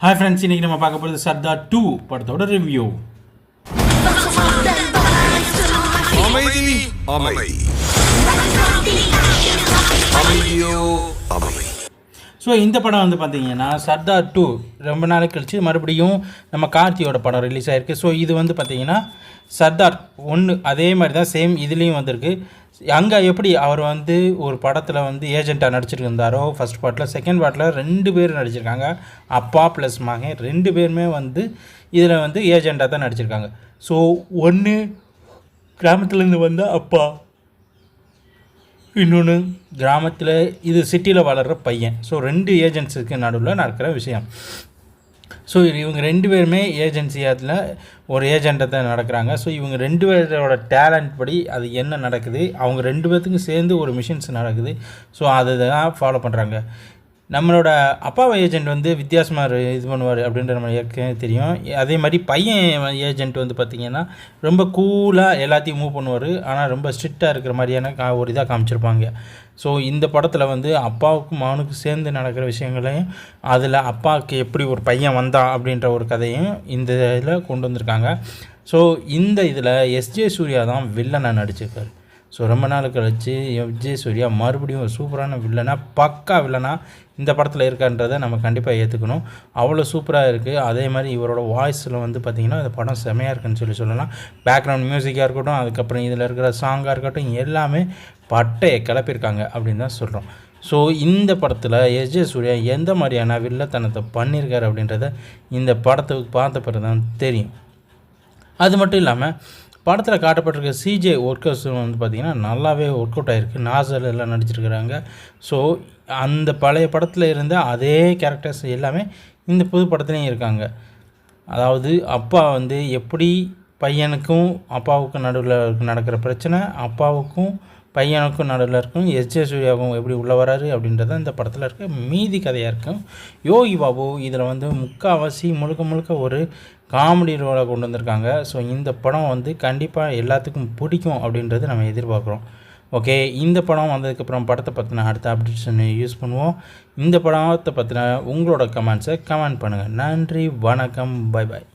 Hi friends, இன்றைக்கி நம்ம பார்க்க போகிறது சர்தார் 2 படத்தோட ரிவ்யூ. ஸோ இந்த படம் வந்து பார்த்தீங்கன்னா சர்தார் 2 ரொம்ப நாள் கழிச்சு மறுபடியும் நம்ம கார்த்தியோட படம் ரிலீஸ் ஆகிருக்கு. ஸோ இது வந்து பார்த்தீங்கன்னா சர்தார் 1 அதே மாதிரி தான் சேம் இதுலேயும் வந்திருக்கு. அங்கே எப்படி அவர் வந்து ஒரு படத்தில் வந்து ஏஜெண்ட்டாக நடிச்சிருந்தாரோ ஃபஸ்ட் பார்ட்டில், செகண்ட் பார்ட்டில் 2 பேர் நடிச்சிருக்காங்க. அப்பா ப்ளஸ் மகன் 2 பேருமே வந்து இதில் வந்து ஏஜெண்ட்டாக தான் நடிச்சிருக்காங்க. ஸோ ஒன்று கிராமத்துலேருந்து வந்த அப்பா, இன்னொன்று கிராமத்தில் இது சிட்டியில் வளர்கிற பையன். ஸோ 2 ஏஜென்ட்ஸுக்கு நடுவில் நடக்கிற விஷயம். ஸோ இவங்க 2 பேருமே ஏஜென்சியாத்தில் ஒரு ஏஜெண்ட்டை தான் நடக்கிறாங்க. ஸோ இவங்க 2 பேரோட டேலண்ட் படி அது என்ன நடக்குது, அவங்க 2 பேர்த்துக்கும் சேர்ந்து ஒரு மிஷின்ஸ் நடக்குது. ஸோ அதை தான் ஃபாலோ பண்ணுறாங்க. நம்மளோட அப்பாவை ஏஜெண்ட் வந்து வித்தியாசமாக இது பண்ணுவார் அப்படின்ற நம்ம ஏற்கனவே தெரியும். அதே மாதிரி பையன் ஏஜெண்ட் வந்து பார்த்திங்கன்னா ரொம்ப கூலாக எல்லாத்தையும் மூவ் பண்ணுவார். ஆனால் ரொம்ப ஸ்ட்ரிக்டாக இருக்கிற மாதிரியான ஒரு இதாக காமிச்சிருப்பாங்க. ஸோ இந்த படத்தில் வந்து அப்பாவுக்கும் மகனுக்கும் சேர்ந்து நடக்கிற விஷயங்களையும், அதில் அப்பாவுக்கு எப்படி ஒரு பையன் வந்தான் அப்படின்ற ஒரு கதையும் இந்த இதில் கொண்டு வந்திருக்காங்க. ஸோ இந்த இதில் எஸ்ஜே சூர்யா தான் வில்லனாக நடிச்சிருக்காரு. ஸோ ரொம்ப நாள் கழிச்சு எஸ்ஜே சூர்யா மறுபடியும் ஒரு சூப்பரான வில்லனாக, பக்கா வில்லனாக இந்த படத்தில் இருக்கான்றதை நம்ம கண்டிப்பாக ஏற்றுக்கணும். அவ்வளோ சூப்பராக இருக்குது. அதே மாதிரி இவரோட வாய்ஸில் வந்து பார்த்திங்கன்னா இந்த படம் செமையாக இருக்குன்னு சொல்லலாம். பேக்ரவுண்ட் மியூசிக்காக இருக்கட்டும், அதுக்கப்புறம் இதில் இருக்கிற சாங்காக இருக்கட்டும், எல்லாமே பட்டையை கிளப்பியிருக்காங்க அப்படின்னு தான் சொல்கிறோம். ஸோ இந்த படத்தில் எஸ்ஜே சூர்யா எந்த மாதிரியான வில்லத்தனத்தை பண்ணியிருக்காரு அப்படின்றத இந்த படத்துக்கு பார்த்த பிறகு தான் தெரியும். அது மட்டும் இல்லாமல் படத்தில் காட்டப்பட்டிருக்க சிஜே ஒர்க்கர்ஸ் வந்து பார்த்திங்கன்னா நல்லாவே ஒர்க் அவுட் ஆகிருக்கு. நாசர் எல்லாம் நடிச்சிருக்கிறாங்க. ஸோ அந்த பழைய படத்தில் இருந்த அதே கேரக்டர்ஸ் எல்லாமே இந்த புது படத்துலேயும் இருக்காங்க. அதாவது அப்பா வந்து எப்படி பையனுக்கும் அப்பாவுக்கும் நடுவில் நடக்கிற பிரச்சனை, அப்பாவுக்கும் பையனுக்கும் நடுவில் இருக்கும், எஸ்ஜே சூர்யாவும் எப்படி உள்ளே வராரு அப்படின்றத இந்த படத்தில் இருக்க மீதி கதையாக இருக்கும். யோகி பாபு இதில் வந்து முக்கால்வாசி முழுக்க ஒரு காமெடி ரோலை கொண்டு வந்திருக்காங்க. ஸோ இந்த படம் வந்து கண்டிப்பாக எல்லாத்துக்கும் பிடிக்கும் அப்படின்றது நம்ம எதிர்பார்க்குறோம். ஓகே, இந்த படம் வந்ததுக்கப்புறம் படத்தை பற்றின அடுத்த அப்டேட்ஸ் யூஸ் பண்ணுவோம். இந்த படத்தை பற்றின உங்களோட கமெண்ட்ஸை கமெண்ட் பண்ணுங்கள். நன்றி, வணக்கம், பை பாய்.